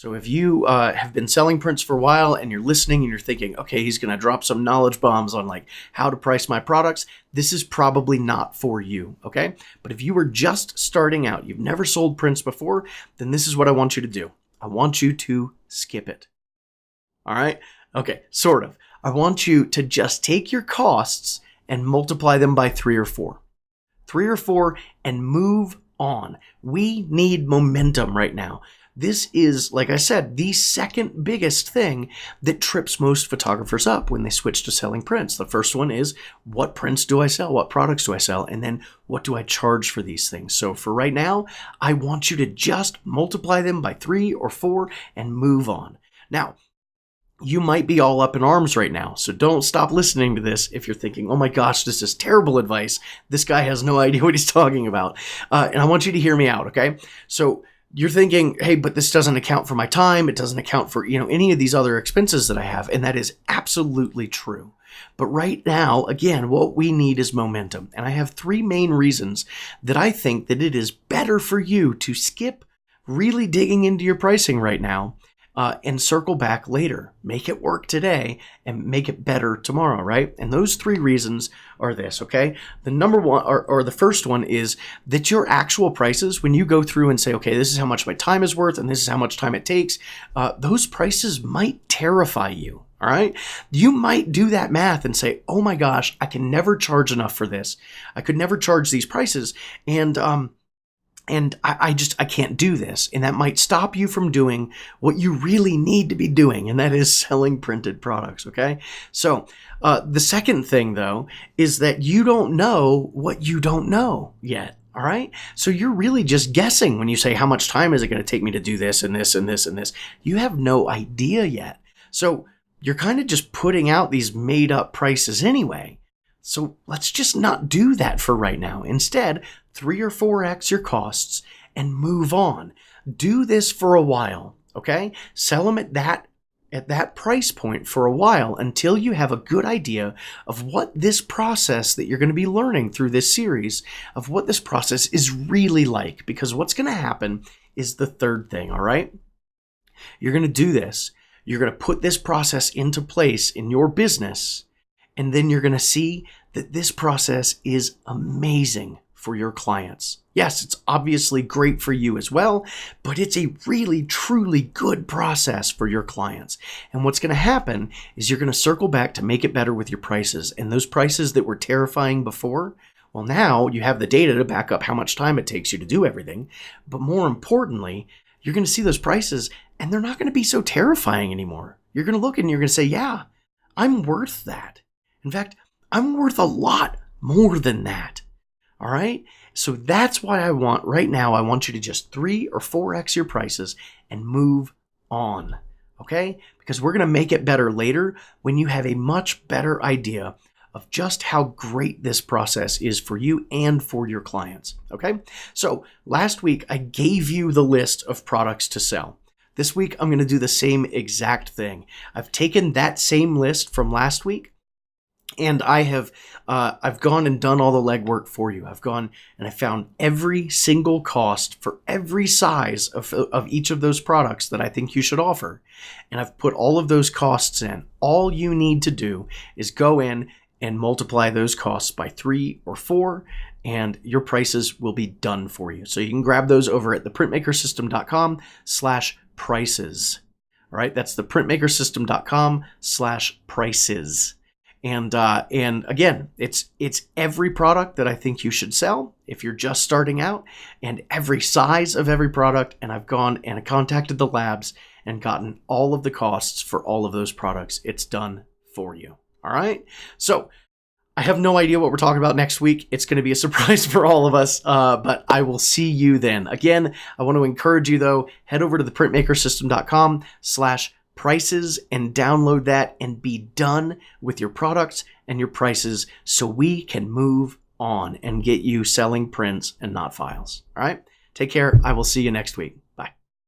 So if you have been selling prints for a while and you're listening and you're thinking, okay, he's going to drop some knowledge bombs on like how to price my products, this is probably not for you, okay? But if you were just starting out, you've never sold prints before, then this is what I want you to do. I want you to skip it. All right? Okay, sort of. I want you to just take your costs and multiply them by 3 or 4. 3 or 4 and move on. We need momentum right now. This is, like I said, the second biggest thing that trips most photographers up when they switch to selling prints. The first one is, what prints do I sell? What products do I sell? And then what do I charge for these things? So for right now, I want you to just multiply them by 3 or 4 and move on. Now, you might be all up in arms right now, so don't stop listening to this if you're thinking, oh my gosh, this is terrible advice. This guy has no idea what he's talking about. And I want you to hear me out, okay? So you're thinking, hey, but this doesn't account for my time. It doesn't account for, any of these other expenses that I have. And that is absolutely true. But right now, again, what we need is momentum. And I have 3 main reasons that I think that it is better for you to skip really digging into your pricing right now and circle back later. Make it work today and make it better tomorrow, right? And those 3 reasons are this, okay? The number one, or the first one is that your actual prices, when you go through and say, okay, this is how much my time is worth and this is how much time it takes, those prices might terrify you. All right. You might do that math and say, oh my gosh, I can never charge enough for this. I could never charge these prices. And I can't do this. And that might stop you from doing what you really need to be doing. And that is selling printed products. Okay. So, the second thing though, is that you don't know what you don't know yet. All right. So you're really just guessing when you say, how much time is it going to take me to do this and this and this and this? You have no idea yet. So you're kind of just putting out these made up prices anyway. So let's just not do that for right now. Instead, 3 or 4x your costs and move on. Do this for a while, okay? Sell them at that price point for a while until you have a good idea of what this process that you're going to be learning through this series, of what this process is really like. Because what's going to happen is the third thing, all right? You're going to do this. You're going to put this process into place in your business. And then you're going to see that this process is amazing for your clients. Yes, it's obviously great for you as well, but it's a really, truly good process for your clients. And what's going to happen is you're going to circle back to make it better with your prices. And those prices that were terrifying before, well, now you have the data to back up how much time it takes you to do everything. But more importantly, you're going to see those prices and they're not going to be so terrifying anymore. You're going to look and you're going to say, yeah, I'm worth that. In fact, I'm worth a lot more than that. All right. So that's why I want right now, I want you to just 3 or 4x your prices and move on. Okay. Because we're going to make it better later when you have a much better idea of just how great this process is for you and for your clients. Okay. So last week I gave you the list of products to sell. This week I'm going to do the same exact thing. I've taken that same list from last week. And I've gone and done all the legwork for you. I've gone and I found every single cost for every size of each of those products that I think you should offer. And I've put all of those costs in. All you need to do is go in and multiply those costs by 3 or 4, and your prices will be done for you. So you can grab those over at theprintmakersystem.com/prices. All right, that's theprintmakersystem.com/prices. And again, it's every product that I think you should sell if you're just starting out, and every size of every product. And I've gone and contacted the labs and gotten all of the costs for all of those products. It's done for you. All right. So I have no idea what we're talking about next week. It's going to be a surprise for all of us, but I will see you then. Again, I want to encourage you though, head over to theprintmakersystem.com/prices and download that and be done with your products and your prices so we can move on and get you selling prints and not files. All right. Take care. I will see you next week.